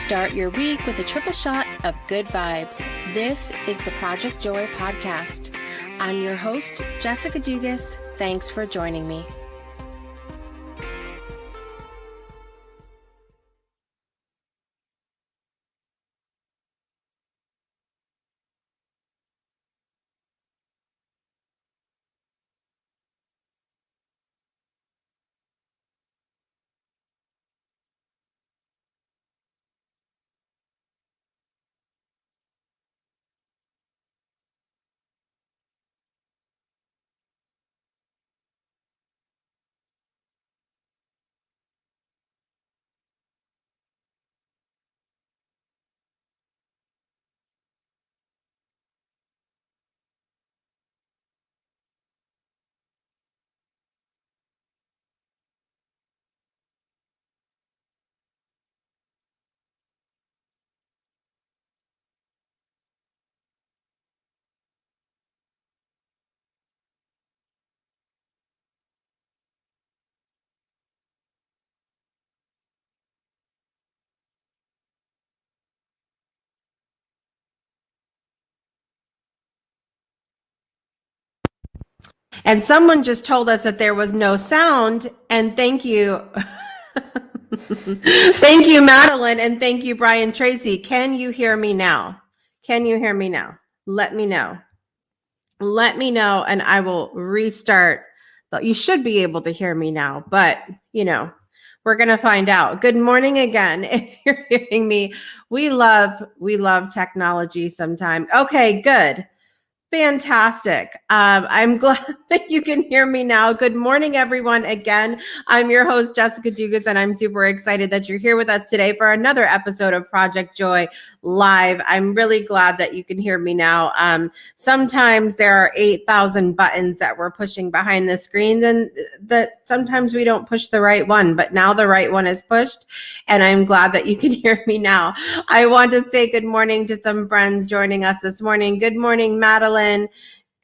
Start your week with a triple shot of good vibes. This is the Project Joy podcast. I'm your host, Jessica Dugas. Thanks for joining me. And someone just told us that there was no sound, and thank you. Thank you, Madeline, and thank you, Brian Tracy. Can you hear me now? Can you hear me now? Let me know. Let me know, and I will restart. You should be able to hear me now, but we're going to find out. Good morning again. If you're hearing me, we love technology sometimes. Okay, good. Fantastic. I'm glad that you can hear me now. Good morning, everyone. Again, I'm your host, Jessica Dugas, and I'm super excited that you're here with us today for another episode of Project Joy Live. I'm really glad that you can hear me now. Sometimes there are 8,000 buttons that we're pushing behind the screen, and that sometimes we don't push the right one, but now the right one is pushed, and I'm glad that you can hear me now. I want to say good morning to some friends joining us this morning. Good morning, Madeline.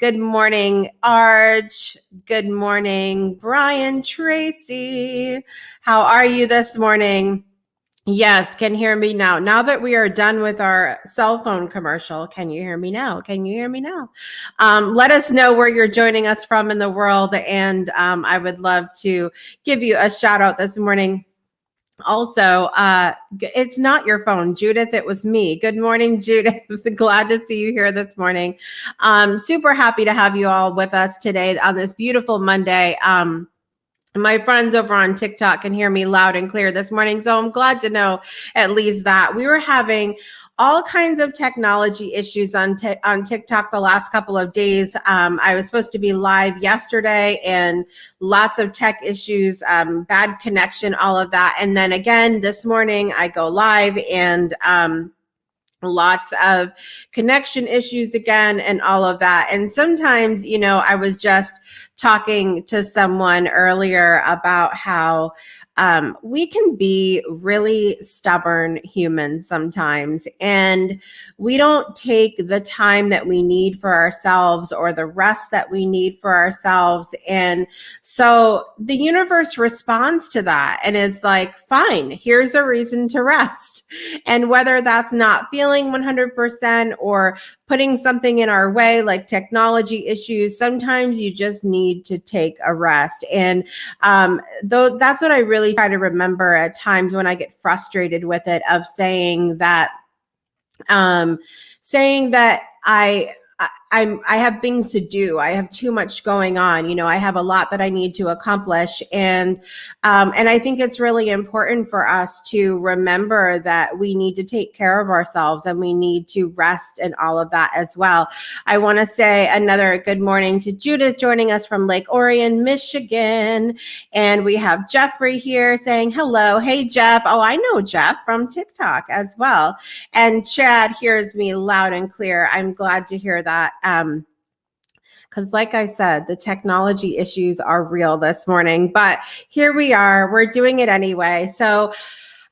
Good morning, Arch. Good morning, Brian Tracy. How are you this morning? Yes, can hear me now. Now that we are done with our cell phone commercial, can you hear me now? Can you hear me now? Let us know where you're joining us from in the world, and I would love to give you a shout out this morning. Also, it's not your phone, Judith. It was me. Good morning, Judith. Glad to see you here this morning. Super happy to have you all with us today on this beautiful Monday. My friends over on TikTok can hear me loud and clear this morning, so I'm glad to know at least that. We were having all kinds of technology issues on TikTok the last couple of days. I was supposed to be live yesterday, and lots of tech issues, bad connection, all of that. And then again, this morning I go live, and lots of connection issues again and all of that. And sometimes, I was just talking to someone earlier about how we can be really stubborn humans sometimes, and we don't take the time that we need for ourselves or the rest that we need for ourselves. And so the universe responds to that and is like, fine, here's a reason to rest. And whether that's not feeling 100% or putting something in our way, like technology issues, sometimes you just need to take a rest. And though that's what I really try to remember at times when I get frustrated with it, of saying that I have things to do. I have too much going on. I have a lot that I need to accomplish. And I think it's really important for us to remember that we need to take care of ourselves and we need to rest and all of that as well. I want to say another good morning to Judith joining us from Lake Orion, Michigan. And we have Jeffrey here saying hello. Hey, Jeff. Oh, I know Jeff from TikTok as well. And Chad hears me loud and clear. I'm glad to hear that. Because like I said, the technology issues are real this morning, but here we are, we're doing it anyway. So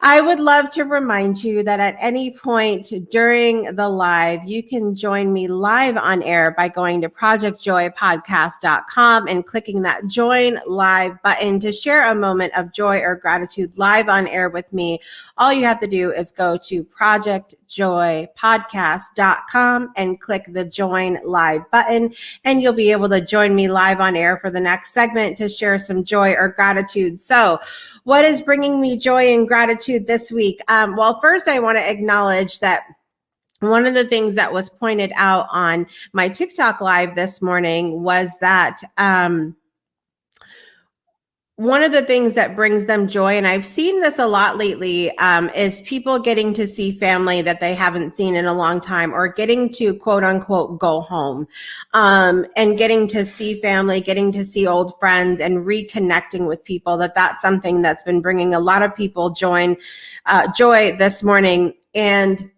I would love to remind you that at any point during the live, you can join me live on air by going to projectjoypodcast.com and clicking that join live button to share a moment of joy or gratitude live on air with me. All you have to do is go to projectjoypodcast.com and click the join live button, and you'll be able to join me live on air for the next segment to share some joy or gratitude. So, what is bringing me joy and gratitude this week? Well, first, I want to acknowledge that one of the things that was pointed out on my TikTok live this morning was that one of the things that brings them joy, and I've seen this a lot lately, is people getting to see family that they haven't seen in a long time, or getting to quote unquote go home, and getting to see family, getting to see old friends, and reconnecting with people. That's something that's been bringing a lot of people joy this morning. And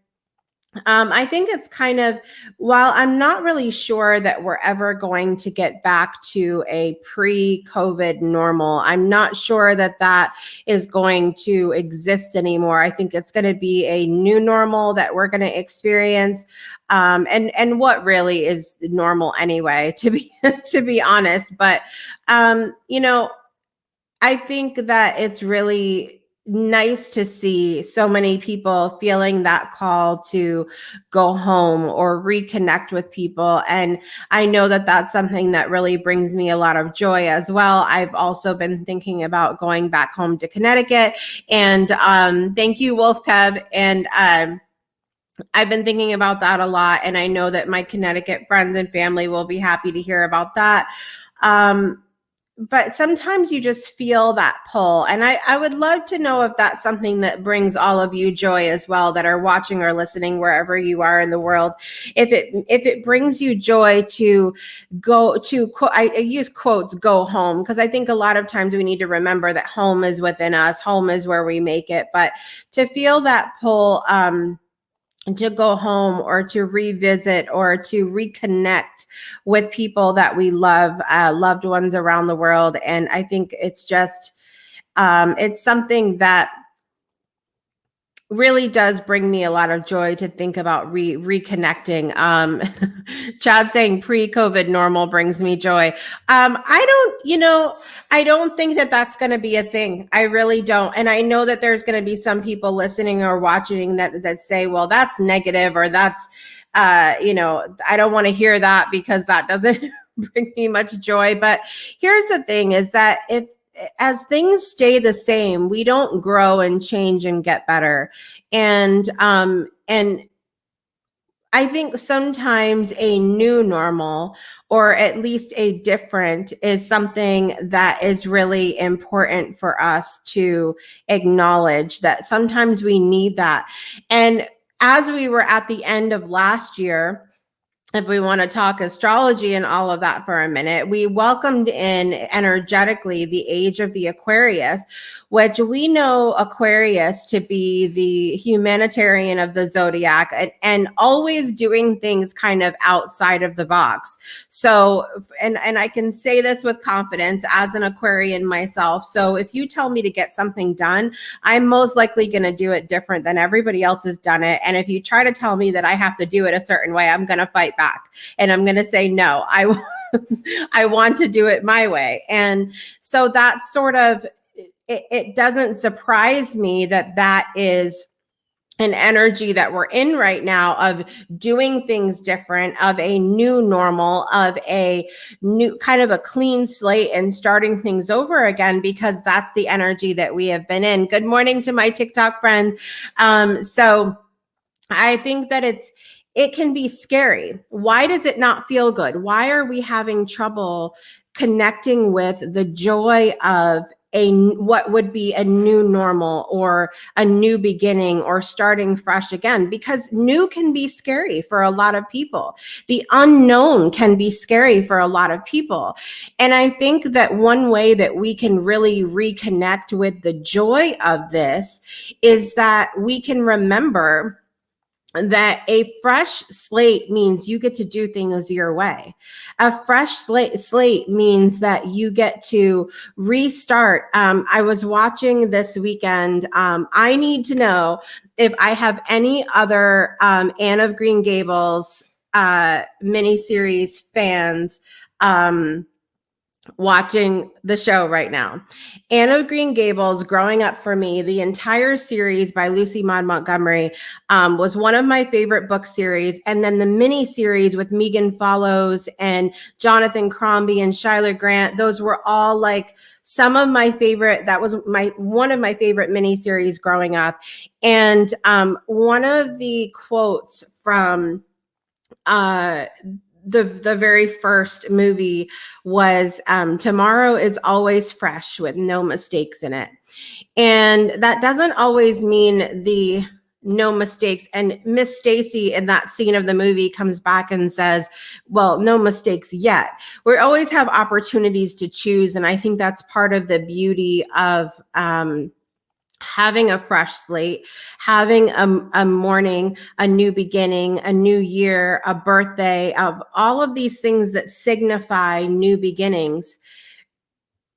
I think it's kind of, while I'm not really sure that we're ever going to get back to a pre-COVID normal, I'm not sure that that is going to exist anymore. I think it's going to be a new normal that we're going to experience. And what really is normal anyway, to be honest. But, I think that it's really nice to see so many people feeling that call to go home or reconnect with people. And I know that that's something that really brings me a lot of joy as well. I've also been thinking about going back home to Connecticut. And thank you, Wolf Cub. And I've been thinking about that a lot. And I know that my Connecticut friends and family will be happy to hear about that. But sometimes you just feel that pull. And I would love to know if that's something that brings all of you joy as well, that are watching or listening wherever you are in the world. If it brings you joy to go to, I use quotes, go home, because I think a lot of times we need to remember that home is within us. Home is where we make it. But to feel that pull, to go home or to revisit or to reconnect with people that we love, loved ones around the world. And I think it's just, it's something that really does bring me a lot of joy to think about reconnecting. Chad saying pre-COVID normal brings me joy. I don't think that that's going to be a thing. I really don't. And I know that there's going to be some people listening or watching that say, well, that's negative, or that's, I don't want to hear that because that doesn't bring me much joy. But here's the thing, is that as things stay the same, we don't grow and change and get better. And I think sometimes a new normal, or at least a different, is something that is really important for us to acknowledge, that sometimes we need that. And as we were at the end of last year, if we want to talk astrology and all of that for a minute, we welcomed in energetically the age of the Aquarius, which we know Aquarius to be the humanitarian of the zodiac, and always doing things kind of outside of the box. So, and I can say this with confidence as an Aquarian myself. So if you tell me to get something done, I'm most likely going to do it different than everybody else has done it. And if you try to tell me that I have to do it a certain way, I'm going to fight back. And I'm going to say, no, I want to do it my way. And so that's sort of, it doesn't surprise me that that is an energy that we're in right now, of doing things different, of a new normal, of a new kind of a clean slate and starting things over again, because that's the energy that we have been in. Good morning to my TikTok friends. So I think that it can be scary. Why does it not feel good? Why are we having trouble connecting with the joy of what would be a new normal, or a new beginning, or starting fresh again? Because new can be scary for a lot of people. The unknown can be scary for a lot of people. And I think that one way that we can really reconnect with the joy of this is that we can remember that a fresh slate means you get to do things your way. A fresh slate means that you get to restart. I was watching this weekend. I need to know if I have any other Anne of Green Gables miniseries fans watching the show right now. Anne of Green Gables, growing up for me, the entire series by Lucy Maud Montgomery was one of my favorite book series. And then the mini series with Megan Follows and Jonathan Crombie and Schuyler Grant, those were all like some of my favorite. That was one of my favorite mini series growing up. And one of the quotes from the very first movie was tomorrow is always fresh with no mistakes in it. And that doesn't always mean the no mistakes. And Miss Stacy in that scene of the movie comes back and says, well, no mistakes yet. We always have opportunities to choose. And I think that's part of the beauty of having a fresh slate, having a morning, a new beginning, a new year, a birthday, of all of these things that signify new beginnings.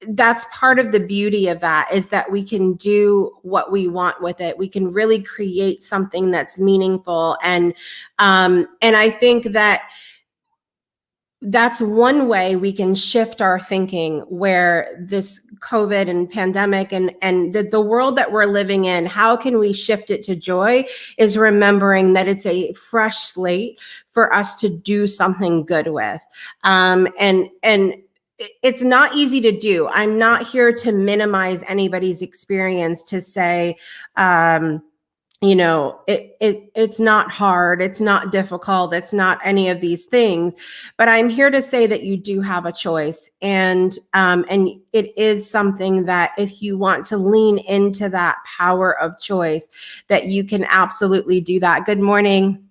That's part of the beauty of that, is that we can do what we want with it. We can really create something that's meaningful. And I think that that's one way we can shift our thinking, where this COVID and pandemic and the world that we're living in, how can we shift it to joy, is remembering that it's a fresh slate for us to do something good with. And it's not easy to do. I'm not here to minimize anybody's experience, to say, it's not hard, it's not difficult, it's not any of these things, but I'm here to say that you do have a choice. And it is something that if you want to lean into that power of choice, that you can absolutely do that. Good morning.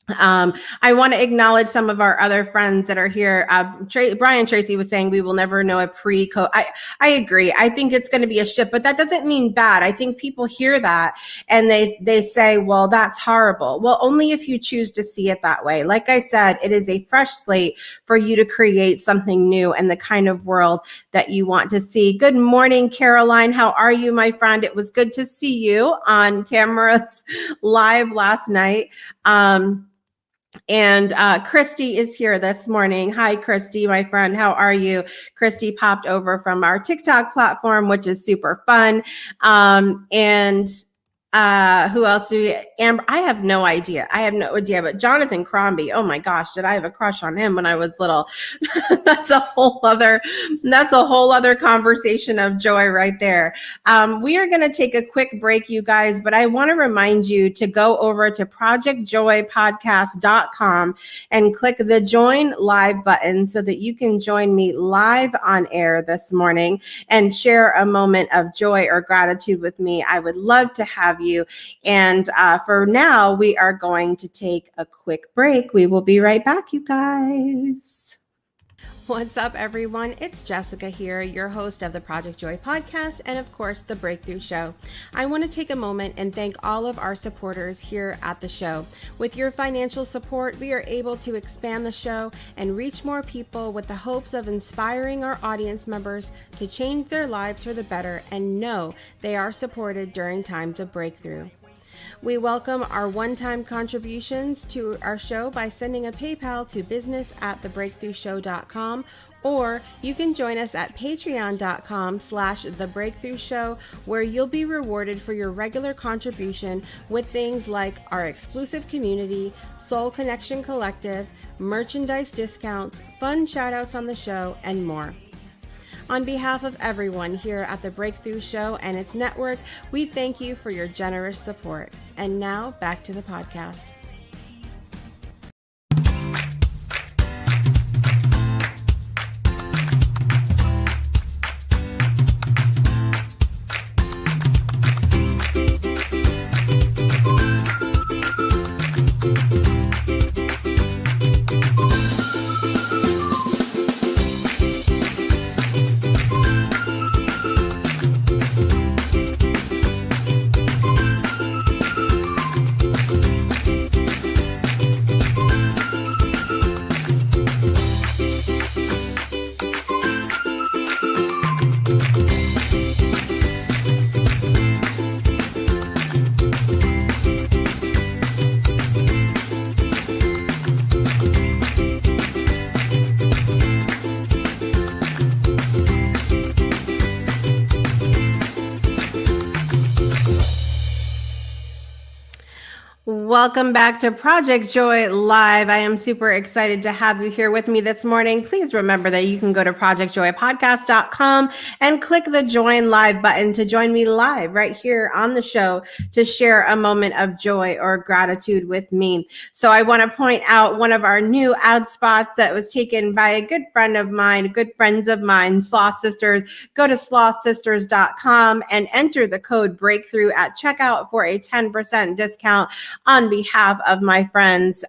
I want to acknowledge some of our other friends that are here. Brian Tracy was saying we will never know a pre-COVID. I agree. I think it's going to be a shift, but that doesn't mean bad. I think people hear that and they say, well, that's horrible. Well, only if you choose to see it that way. Like I said, it is a fresh slate for you to create something new and the kind of world that you want to see. Good morning, Caroline. How are you, my friend? It was good to see you on Tamara's live last night. And Christy is here this morning. Hi, Christy, my friend. How are you? Christy popped over from our TikTok platform, which is super fun. Who else do we, Amber? I have no idea. But Jonathan Crombie, oh my gosh, did I have a crush on him when I was little? That's a whole other conversation of joy right there. We are going to take a quick break, you guys, but I want to remind you to go over to projectjoypodcast.com and click the join live button so that you can join me live on air this morning and share a moment of joy or gratitude with me. I would love to have you. And for now, we are going to take a quick break. We will be right back, you guys. What's up, everyone? It's Jessica here, your host of the Project Joy podcast and, of course, The Breakthrough Show. I want to take a moment and thank all of our supporters here at the show. With your financial support, we are able to expand the show and reach more people with the hopes of inspiring our audience members to change their lives for the better and know they are supported during times of breakthrough. We welcome our one-time contributions to our show by sending a PayPal to business@thebreakthroughshow.com, or you can join us at patreon.com/thebreakthroughshow, where you'll be rewarded for your regular contribution with things like our exclusive community, Soul Connection Collective, merchandise discounts, fun shout-outs on the show, and more. On behalf of everyone here at The Breakthrough Show and its network, we thank you for your generous support. And now, back to the podcast. Welcome back to Project Joy Live. I am super excited to have you here with me this morning. Please remember that you can go to projectjoypodcast.com and click the join live button to join me live right here on the show to share a moment of joy or gratitude with me. So I want to point out one of our new ad spots that was taken by a good friend of mine, good friends of mine, Sloth Sisters. Go to slothsisters.com and enter the code breakthrough at checkout for a 10% discount on behalf of my friends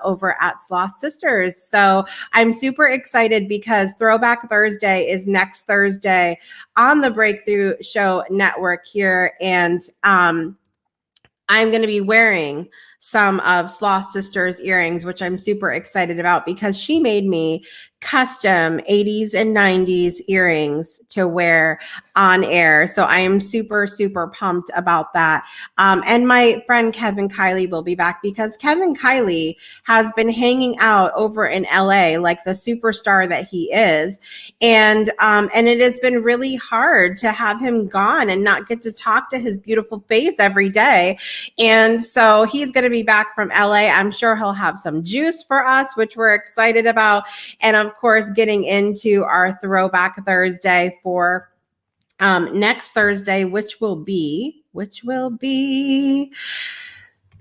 over at Sloth Sisters. So I'm super excited because Throwback Thursday is next Thursday on the Breakthrough Show Network here. And I'm going to be wearing some of Sloth Sisters earrings, which I'm super excited about because she made me custom 80s and 90s earrings to wear on air. So I am super, super pumped about that. And my friend Kevin Kiley will be back because Kevin Kiley has been hanging out over in LA like the superstar that he is. And it has been really hard to have him gone and not get to talk to his beautiful face every day. And so he's going to be back from LA. I'm sure he'll have some juice for us, which we're excited about. And of course, getting into our Throwback Thursday for next Thursday, which will be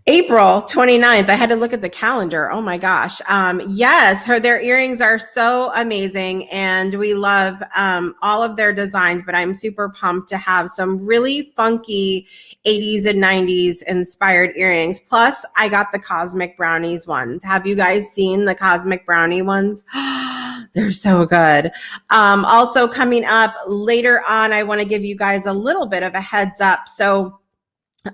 April 29th. I had to look at the calendar. Oh my gosh. Yes, their earrings are so amazing and we love all of their designs, but I'm super pumped to have some really funky 80s and 90s inspired earrings. Plus, I got the Cosmic Brownies ones. Have you guys seen the Cosmic Brownie ones? They're so good. Also coming up later on, I want to give you guys a little bit of a heads up. So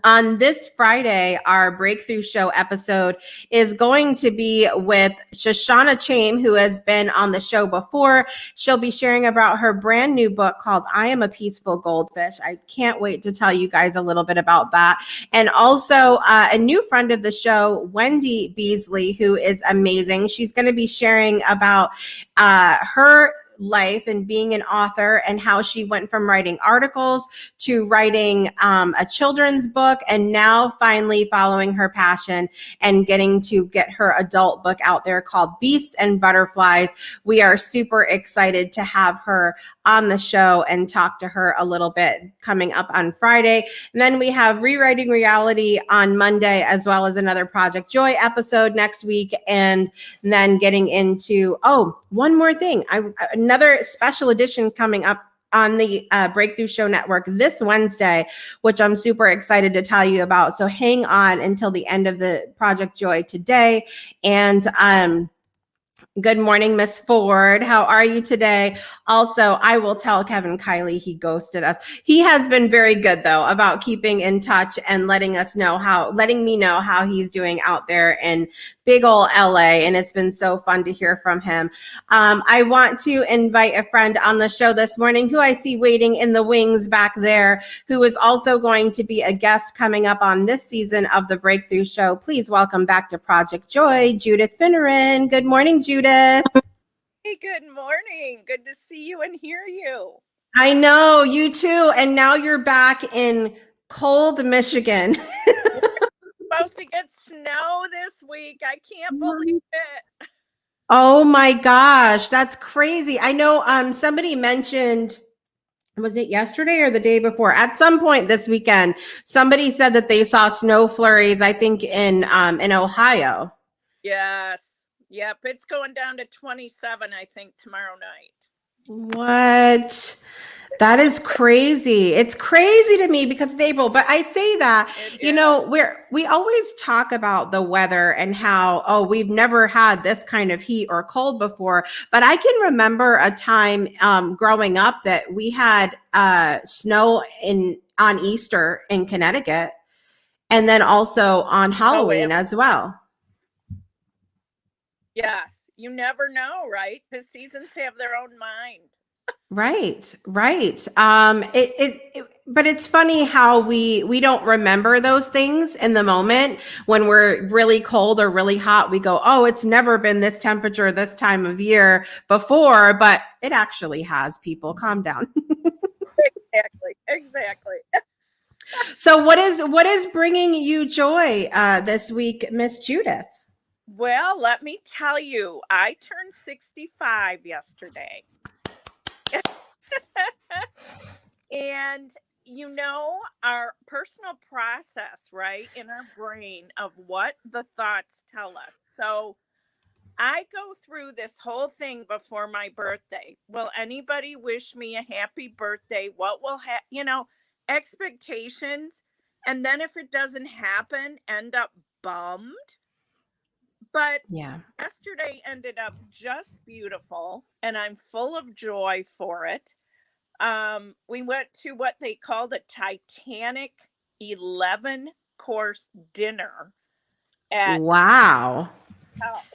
on this Friday, our Breakthrough Show episode is going to be with Shoshana Chaim, who has been on the show before. She'll be sharing about her brand new book called I Am a Peaceful Goldfish. I can't wait to tell you guys a little bit about that. And also a new friend of the show, Wendy Beasley, who is amazing. She's going to be sharing about her life and being an author and how she went from writing articles to writing a children's book and now finally following her passion and getting to get her adult book out there called Beasts and Butterflies. We are super excited to have her on the show and talk to her a little bit coming up on Friday. And then we have Rewriting Reality on Monday, as well as another Project Joy episode next week. And then getting into, one more thing. Another special edition coming up on the Breakthrough Show Network this Wednesday, which I'm super excited to tell you about. So hang on until the end of the Project Joy today. And good morning, Miss Ford. How are you today? Also, I will tell Kevin Kiley he ghosted us. He has been very good though about keeping in touch and letting me know how he's doing out there in big ol' LA. And it's been so fun to hear from him. I want to invite a friend on the show this morning who I see waiting in the wings back there, who is also going to be a guest coming up on this season of the Breakthrough Show. Please welcome back to Project Joy, Judith Finneran. Good morning, Judith. Hey, good morning. Good to see you and hear you. I know, you too. And now you're back in cold Michigan. We're supposed to get snow this week. I can't believe it. Oh my gosh, that's crazy. I know somebody mentioned, was it yesterday or the day before? At some point this weekend, somebody said that they saw snow flurries, I think in Ohio. Yes. Yep. It's going down to 27, I think, tomorrow night. What? That is crazy. It's crazy to me because it's April, but I say that, we always talk about the weather and how, we've never had this kind of heat or cold before, but I can remember a time growing up that we had snow on Easter in Connecticut and then also on Halloween as well. Yes. You never know, right? The seasons have their own mind. Right. But it's funny how we don't remember those things in the moment when we're really cold or really hot. We go, oh, it's never been this temperature this time of year before, but it actually has. People, calm down. Exactly. So what is bringing you joy this week, Miss Judith? Well, let me tell you, I turned 65 yesterday. And our personal process, right, in our brain of what the thoughts tell us. So I go through this whole thing before my birthday. Will anybody wish me a happy birthday? What will expectations? And then if it doesn't happen, end up bummed. But Yeah. yesterday ended up just beautiful, and I'm full of joy for it. We went to what they called a Titanic 11-course dinner at Wow. hotel.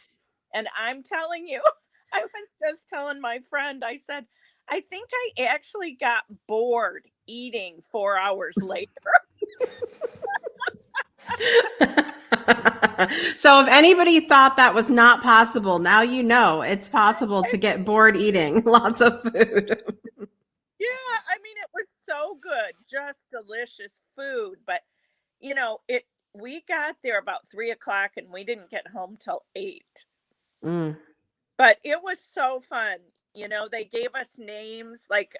And I'm telling you, I was just telling my friend, I said, I think I actually got bored eating 4 hours later. So if anybody thought that was not possible, now you know it's possible to get bored eating lots of food. Yeah, I mean, it was so good, just delicious food. But we got there about 3 o'clock and we didn't get home till 8. Mm. But it was so fun. They gave us names like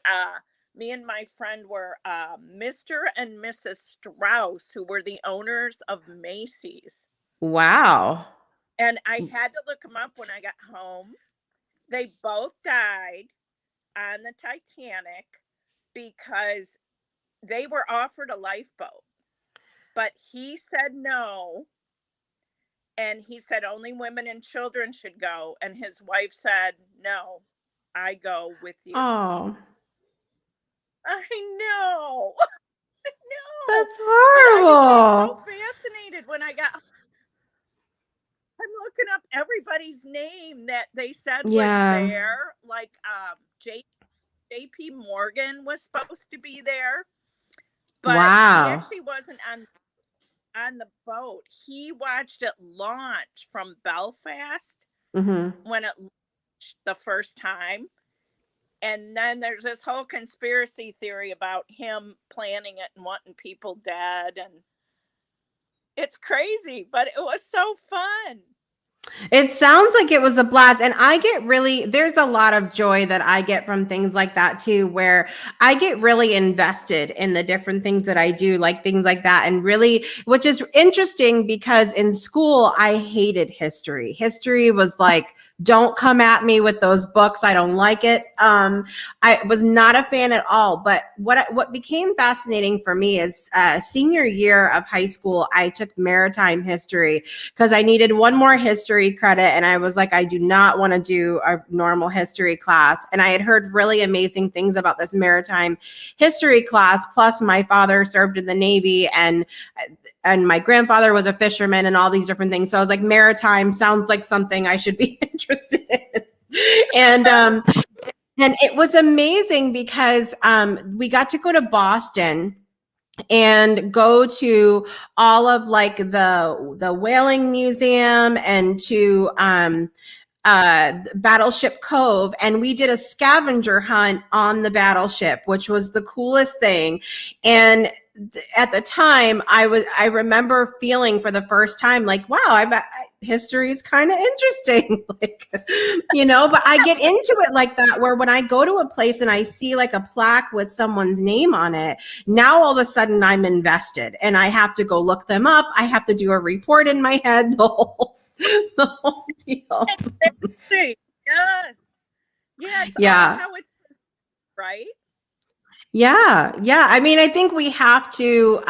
me and my friend were Mr. and Mrs. Strauss, who were the owners of Macy's. Wow. And I had to look them up when I got home. They both died on the Titanic because they were offered a lifeboat. But he said no. And he said only women and children should go. And his wife said, no, I go with you. Oh, I know. I know. that's But I became horrible. so fascinated when I'm looking up everybody's name that they said was Yeah. there. Like JP Morgan was supposed to be there. But he Wow. actually wasn't on the boat. He watched it launch from Belfast Mm-hmm. when it launched the first time. And then there's this whole conspiracy theory about him planning it and wanting people dead. And it's crazy, but it was so fun. It sounds like it was a blast. And there's a lot of joy that I get from things like that too, where I get really invested in the different things that I do, like things like that. And really, which is interesting because in school, I hated history. History was like, don't come at me with those books. I don't like it. I was not a fan at all. But what became fascinating for me is senior year of high school, I took maritime history because I needed one more history credit. And I was like, I do not want to do a normal history class. And I had heard really amazing things about this maritime history class. Plus, my father served in the Navy and my grandfather was a fisherman and all these different things. So I was like, maritime sounds like something I should be interested in. And it was amazing because we got to go to Boston and go to all of like the whaling museum and to Battleship Cove, and we did a scavenger hunt on the battleship, which was the coolest thing. And at the time, I remember feeling for the first time like, wow, history is kind of interesting, like, but I get into it like that, where when I go to a place and I see like a plaque with someone's name on it, now all of a sudden I'm invested and I have to go look them up. I have to do a report in my head, the whole deal. Yes. Yeah, it's Yeah. all how it's right. Yeah. I mean, I think we have to,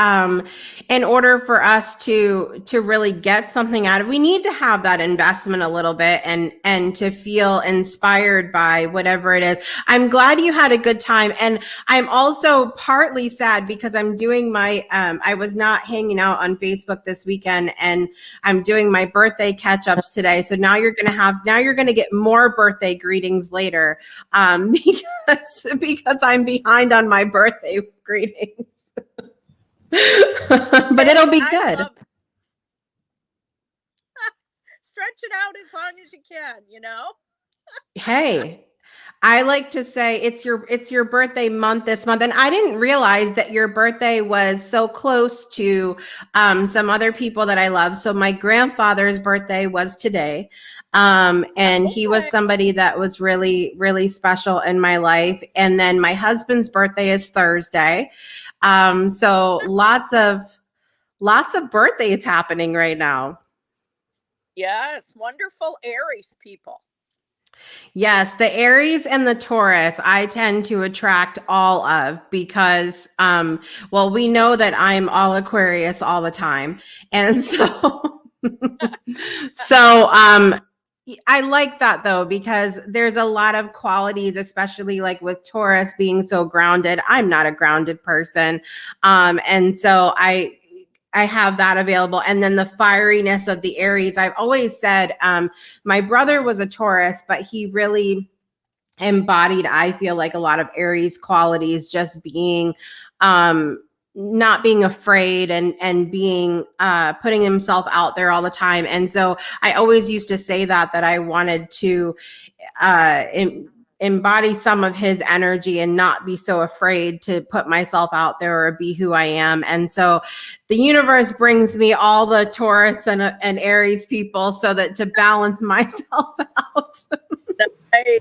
in order for us to really get something out of, we need to have that investment a little bit and to feel inspired by whatever it is. I'm glad you had a good time. And I'm also partly sad because I'm doing I was not hanging out on Facebook this weekend and I'm doing my birthday catch ups today. So now you're going to get more birthday greetings later, because I'm behind on my birthday greetings. But it'll be good. Stretch it out as long as you can, Hey, I like to say it's your birthday month this month, and I didn't realize that your birthday was so close to some other people that I love. So my grandfather's birthday was today, and he was somebody that was really really special in my life. And then my husband's birthday is Thursday, so lots of birthdays happening right now. Yes, wonderful Aries people. Yes, the Aries and the Taurus, I tend to attract all of because, well, we know that I'm all Aquarius all the time. And so, I like that though, because there's a lot of qualities, especially like with Taurus being so grounded. I'm not a grounded person. And so I have that available. And then the fieriness of the Aries. I've always said, my brother was a Taurus, but he really embodied, I feel like, a lot of Aries qualities, just being, not being afraid and being, putting himself out there all the time. And so I always used to say that I wanted to, embody some of his energy and not be so afraid to put myself out there or be who I am. And so the universe brings me all the Taurus and Aries people so that to balance myself out. Nice.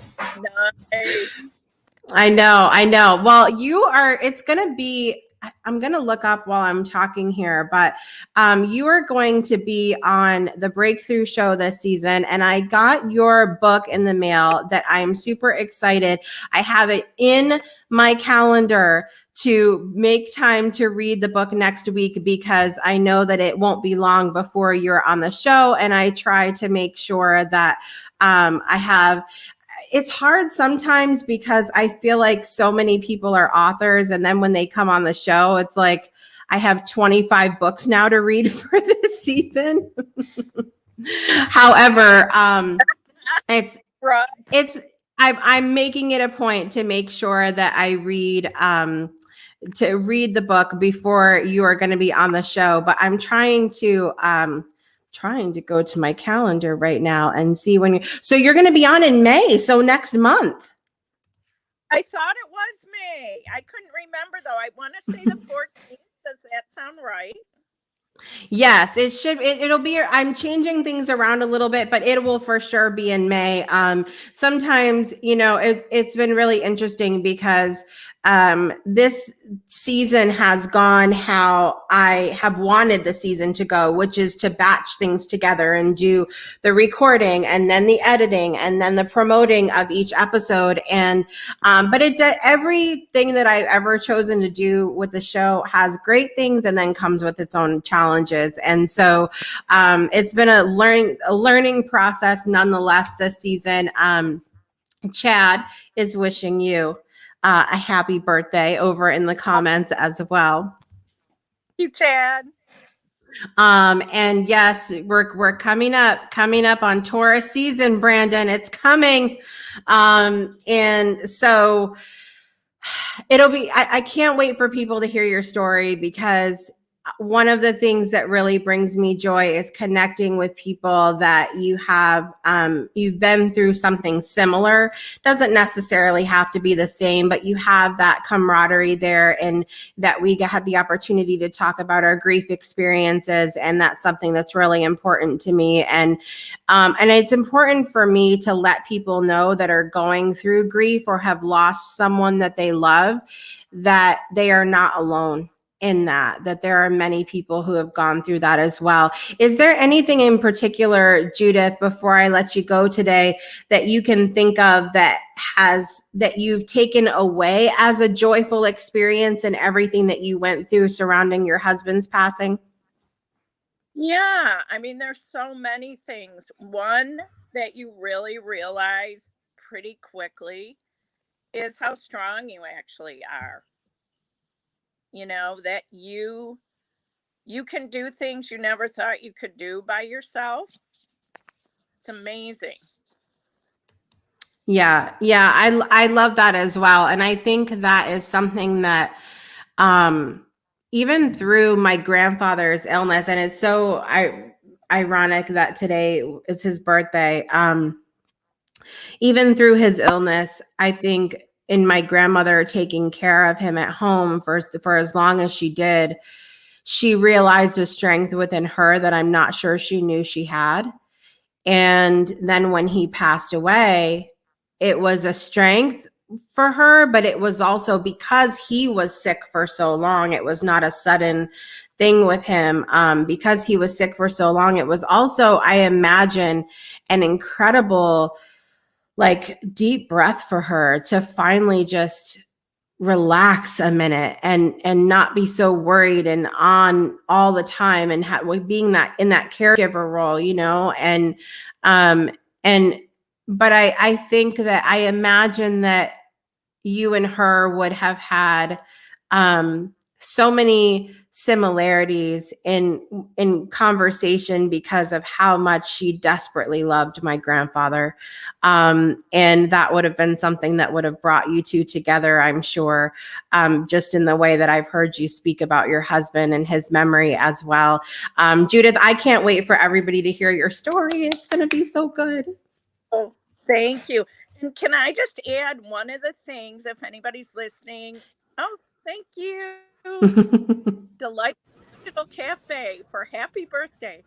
I know. Well, it's going to be, I'm going to look up while I'm talking here, but you are going to be on the Breakthrough Show this season. And I got your book in the mail that I'm super excited. I have it in my calendar to make time to read the book next week, because I know that it won't be long before you're on the show. And I try to make sure that it's hard sometimes because I feel like so many people are authors, and then when they come on the show, it's like I have 25 books now to read for this season. However, I'm making it a point to make sure that I read the book before you are going to be on the show. But I'm trying to go to my calendar right now and see when you're going to be on in May. So next month. I thought it was May. I couldn't remember though. I want to say the 14th. Does that sound right? Yes, it should. It'll be. I'm changing things around a little bit, but it will for sure be in May. Sometimes, it's been really interesting because this season has gone how I have wanted the season to go, which is to batch things together and do the recording and then the editing and then the promoting of each episode. And but everything that I've ever chosen to do with the show has great things and then comes with its own challenges. And so it's been a learning process nonetheless this season. Chad is wishing you a happy birthday over in the comments as well. Thank you, Chad. And yes, we're coming up on Taurus season, Brandon. It's coming. And so it'll be, I can't wait for people to hear your story, because one of the things that really brings me joy is connecting with people that you've been through something similar. Doesn't necessarily have to be the same, but you have that camaraderie there, and that we had the opportunity to talk about our grief experiences. And that's something that's really important to me. And it's important for me to let people know that are going through grief or have lost someone that they love, that they are not alone in that there are many people who have gone through that as well. Is there anything in particular, Judith, before I let you go today, that you can think of that you've taken away as a joyful experience in everything that you went through surrounding your husband's passing? Yeah, I mean, there's so many things. One that you really realize pretty quickly is how strong you actually are. That you can do things you never thought you could do by yourself. It's amazing. Yeah. I love that as well. And I think that is something that, even through my grandfather's illness, and it's so ironic that today is his birthday. Even through his illness, I think in my grandmother taking care of him at home for as long as she did, she realized a strength within her that I'm not sure she knew she had. And then when he passed away, it was a strength for her, but it was also because he was sick for so long. It was not a sudden thing with him. Because he was sick for so long, it was also, I imagine, an incredible, like, deep breath for her to finally just relax a minute and not be so worried and on all the time, and being that in that caregiver role, um and but I think that I imagine that you and her would have had so many similarities in conversation because of how much she desperately loved my grandfather, and that would have been something that would have brought you two together, I'm sure, just in the way that I've heard you speak about your husband and his memory as well. Judith, I can't wait for everybody to hear your story. It's going to be so good. Oh, thank you. And can I just add one of the things, if anybody's listening? Oh, thank you. Delightful Cafe for happy birthday.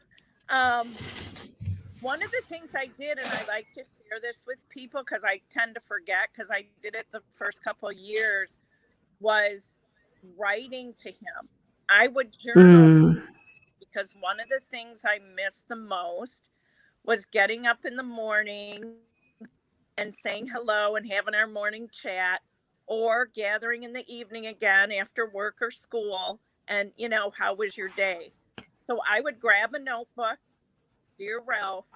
One of the things I did, and I like to share this with people because I tend to forget because I did it the first couple of years, was writing to him. I would journal because one of the things I missed the most was getting up in the morning and saying hello and having our morning chat, or gathering in the evening again after work or school and, how was your day? So I would grab a notebook, dear Ralph,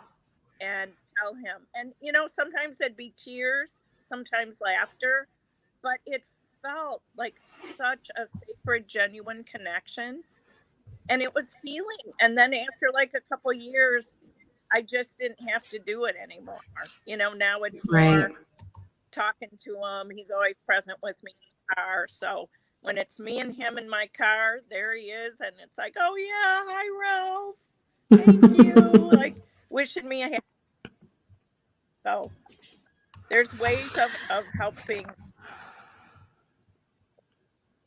and tell him. And, sometimes there'd be tears, sometimes laughter, but it felt like such a sacred, genuine connection. And it was healing. And then after like a couple years, I just didn't have to do it anymore. Now it's more talking to him. He's always present with me in the car. So when it's me and him in my car, there he is. And it's like, oh yeah, hi Ralph. Thank you. Like wishing me a happy. So there's ways of helping.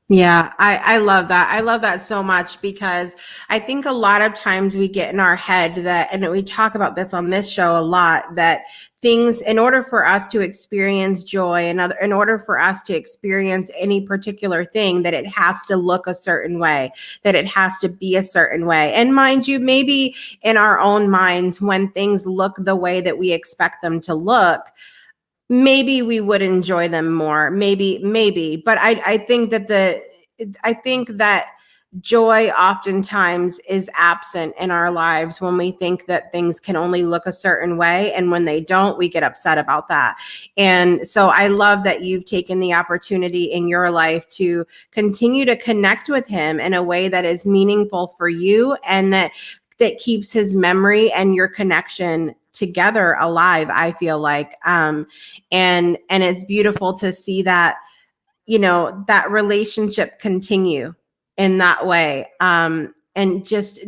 Yeah, I love that. I love that so much because I think a lot of times we get in our head that, and we talk about this on this show a lot, that things, in order for us to experience joy and in order for us to experience any particular thing, that it has to look a certain way, that it has to be a certain way. And mind you, maybe in our own minds, when things look the way that we expect them to look, maybe we would enjoy them more, maybe, but I think that joy oftentimes is absent in our lives when we think that things can only look a certain way, and when they don't, we get upset about that. And so I love that you've taken the opportunity in your life to continue to connect with him in a way that is meaningful for you, and that keeps his memory and your connection together alive, I feel like. And it's beautiful to see that, that relationship continue in that way. And just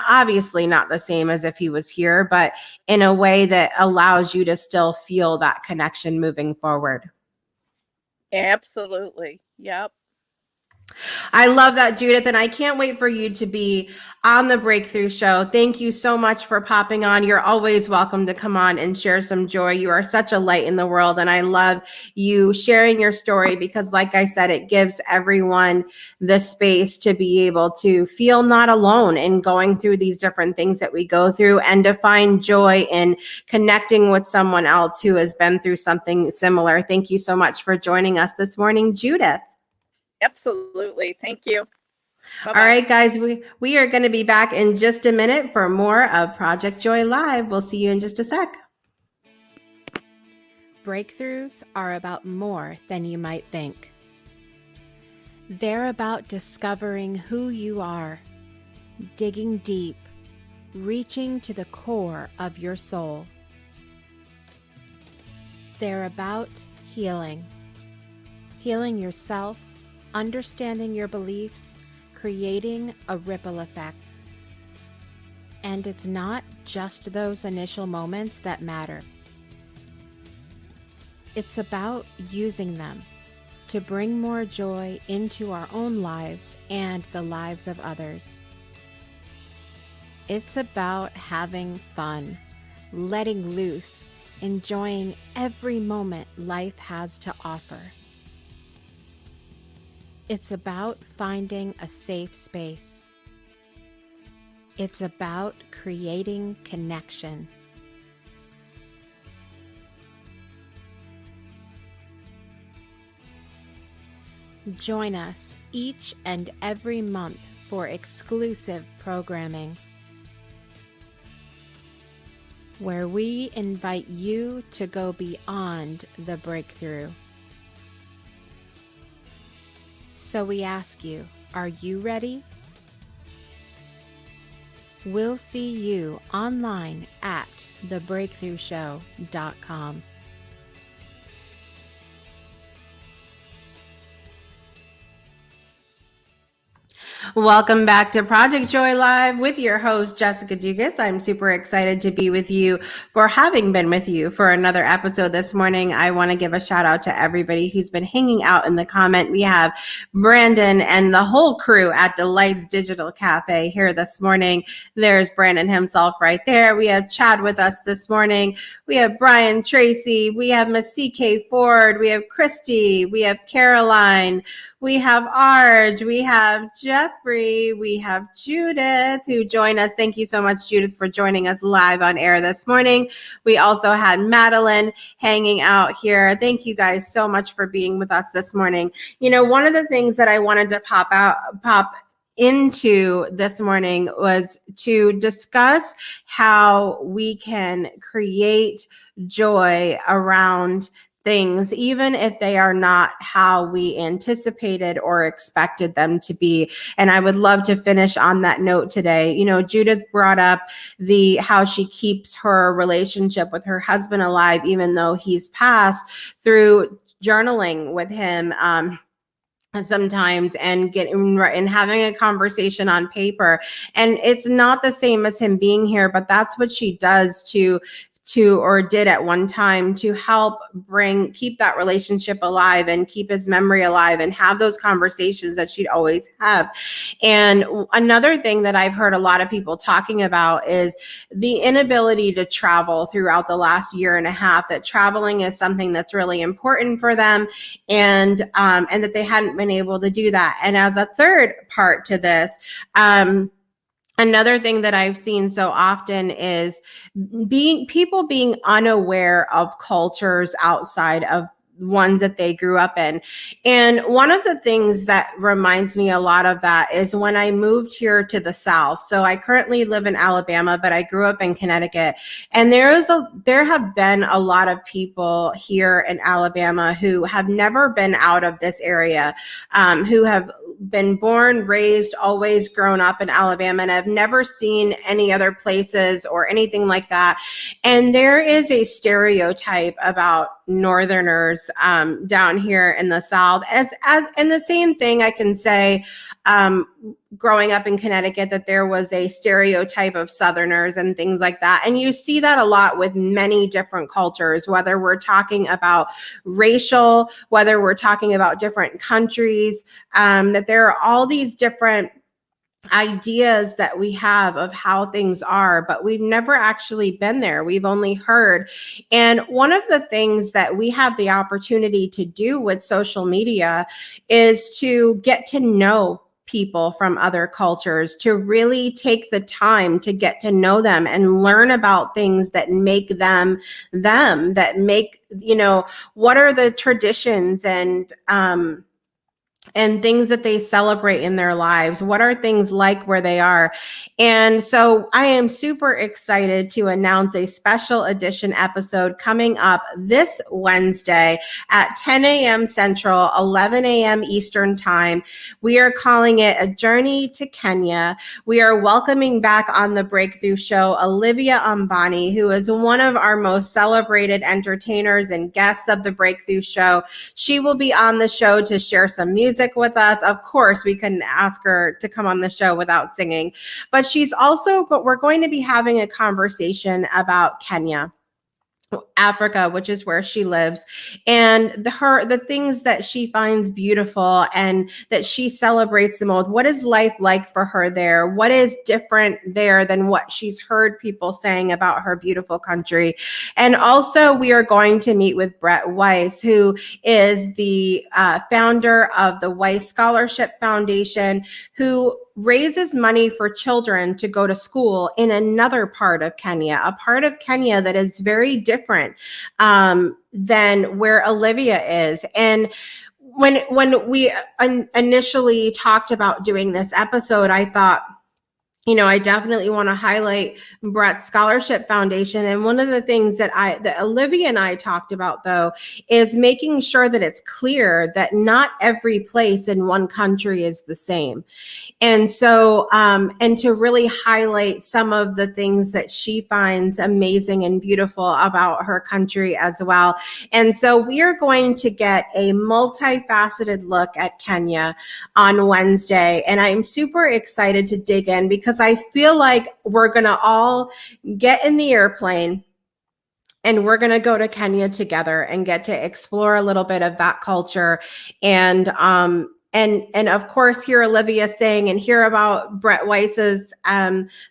obviously not the same as if he was here, but in a way that allows you to still feel that connection moving forward. Absolutely. Yep. I love that, Judith, and I can't wait for you to be on the Breakthrough Show. Thank you so much for popping on. You're always welcome to come on and share some joy. You are such a light in the world, and I love you sharing your story because, like I said, it gives everyone the space to be able to feel not alone in going through these different things that we go through, and to find joy in connecting with someone else who has been through something similar. Thank you so much for joining us this morning, Judith. Absolutely. Thank you. Bye-bye. All right, guys, we are going to be back in just a minute for more of Project Joy Live. We'll see you in just a sec. Breakthroughs are about more than you might think. They're about discovering who you are, digging deep, reaching to the core of your soul. They're about healing yourself, understanding your beliefs, creating a ripple effect. And it's not just those initial moments that matter. It's about using them to bring more joy into our own lives and the lives of others. It's about having fun, letting loose, enjoying every moment life has to offer. It's about finding a safe space. It's about creating connection. Join us each and every month for exclusive programming, where we invite you to go beyond the breakthrough. So we ask you, are you ready? We'll see you online at thebreakthroughshow.com. Welcome back to Project Joy Live with your host, Jessica Dugas. I'm super excited to be with you for having been with you for another episode this morning. I want to give a shout out to everybody who's been hanging out in the comment. We have Brandon and the whole crew at Delight's Digital Cafe here this morning. There's Brandon himself right there. We have Chad with us this morning. We have Brian Tracy. We have Miss CK Ford. We have Christy. We have Caroline. We have Arj, we have Jeffrey, we have Judith who joined us. Thank you so much, Judith, for joining us live on air this morning. We also had Madeline hanging out here. Thank you guys so much for being with us this morning. You know, one of the things that I wanted to pop into this morning was to discuss how we can create joy around things, even if they are not how we anticipated or expected them to be. And I would love to finish on that note today. You know, Judith brought up how she keeps her relationship with her husband alive, even though he's passed, through journaling with him. Sometimes and having a conversation on paper. And it's not the same as him being here, but that's what she does to or did at one time to help keep that relationship alive and keep his memory alive and have those conversations that she'd always have. And another thing that I've heard a lot of people talking about is the inability to travel throughout the last year and a half, that traveling is something that's really important for them, and that they hadn't been able to do that. And as a third part to this, another thing that I've seen so often is people being unaware of cultures outside of ones that they grew up in. And one of the things that reminds me a lot of that is when I moved here to the South. So I currently live in Alabama, but I grew up in Connecticut. And there have been a lot of people here in Alabama who have never been out of this area, who have been born, raised, always grown up in Alabama, and I've never seen any other places or anything like that. And there is a stereotype about Northerners down here in the South, and the same thing I can say growing up in Connecticut, that there was a stereotype of Southerners and things like that. And you see that a lot with many different cultures, whether we're talking about racial, whether we're talking about different countries, that there are all these different ideas that we have of how things are, but we've never actually been there. We've only heard. And one of the things that we have the opportunity to do with social media is to get to know people from other cultures, to really take the time to get to know them and learn about things that make them, that make, what are the traditions and things that they celebrate in their lives. What are things like where they are? And so I am super excited to announce a special edition episode coming up this Wednesday at 10 a.m. Central, 11 a.m. Eastern Time. We are calling it A Journey to Kenya. We are welcoming back on the Breakthrough Show Olivia Umbani, who is one of our most celebrated entertainers and guests of the Breakthrough Show. She will be on the show to share some music with us. Of course, we couldn't ask her to come on the show without singing, but we're going to be having a conversation about Kenya. Africa, which is where she lives, and the things that she finds beautiful and that she celebrates the most. What is life like for her there? What is different there than what she's heard people saying about her beautiful country? And also, we are going to meet with Brett Weiss, who is the founder of the Weiss Scholarship Foundation, who raises money for children to go to school in another part of Kenya, a part of Kenya that is very different than where Olivia is. And when we initially talked about doing this episode, I thought, I definitely want to highlight Brett's Scholarship Foundation. And one of the things that Olivia and I talked about, though, is making sure that it's clear that not every place in one country is the same. And so, and to really highlight some of the things that she finds amazing and beautiful about her country as well. And so we are going to get a multifaceted look at Kenya on Wednesday. And I'm super excited to dig in because I feel like we're going to all get in the airplane and we're going to go to Kenya together and get to explore a little bit of that culture. And of course, hear Olivia sing and hear about Brett Weiss's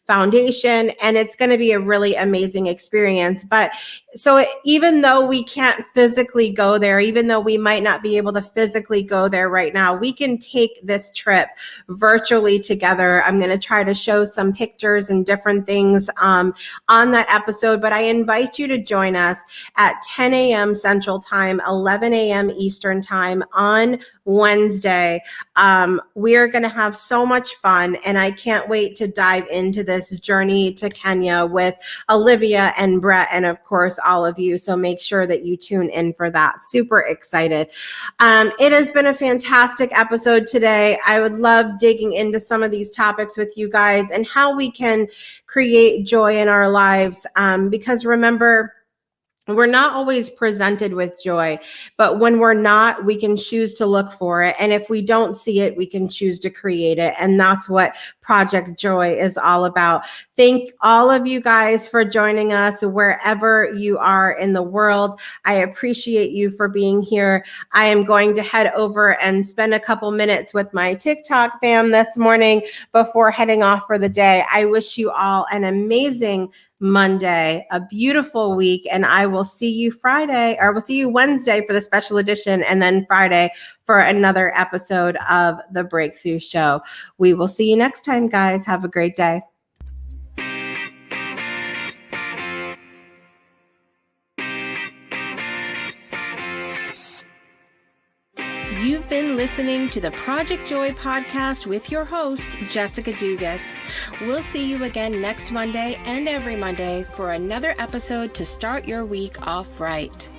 foundation. And it's going to be a really amazing experience. But so even though we can't physically go there, even though we might not be able to physically go there right now, we can take this trip virtually together. I'm going to try to show some pictures and different things on that episode. But I invite you to join us at 10 a.m. Central Time, 11 a.m. Eastern Time on Wednesday. We are going to have so much fun, and I can't wait to dive into this journey to Kenya with Olivia and Brett, and of course all of you. So make sure that you tune in for that. Super excited. It has been a fantastic episode today. I would love digging into some of these topics with you guys and how we can create joy in our lives. Because remember, we're not always presented with joy, but when we're not, we can choose to look for it. And if we don't see it, we can choose to create it. And that's what Project Joy is all about. Thank all of you guys for joining us wherever you are in the world. I appreciate you for being here. I am going to head over and spend a couple minutes with my TikTok fam this morning before heading off for the day. I wish you all an amazing Monday, a beautiful week, and I will see you we'll see you Wednesday for the special edition, and then Friday for another episode of The Breakthrough Show. We will see you next time, guys. Have a great day. You've been listening to the Project Joy podcast with your host, Jessica Dugas. We'll see you again next Monday and every Monday for another episode to start your week off right.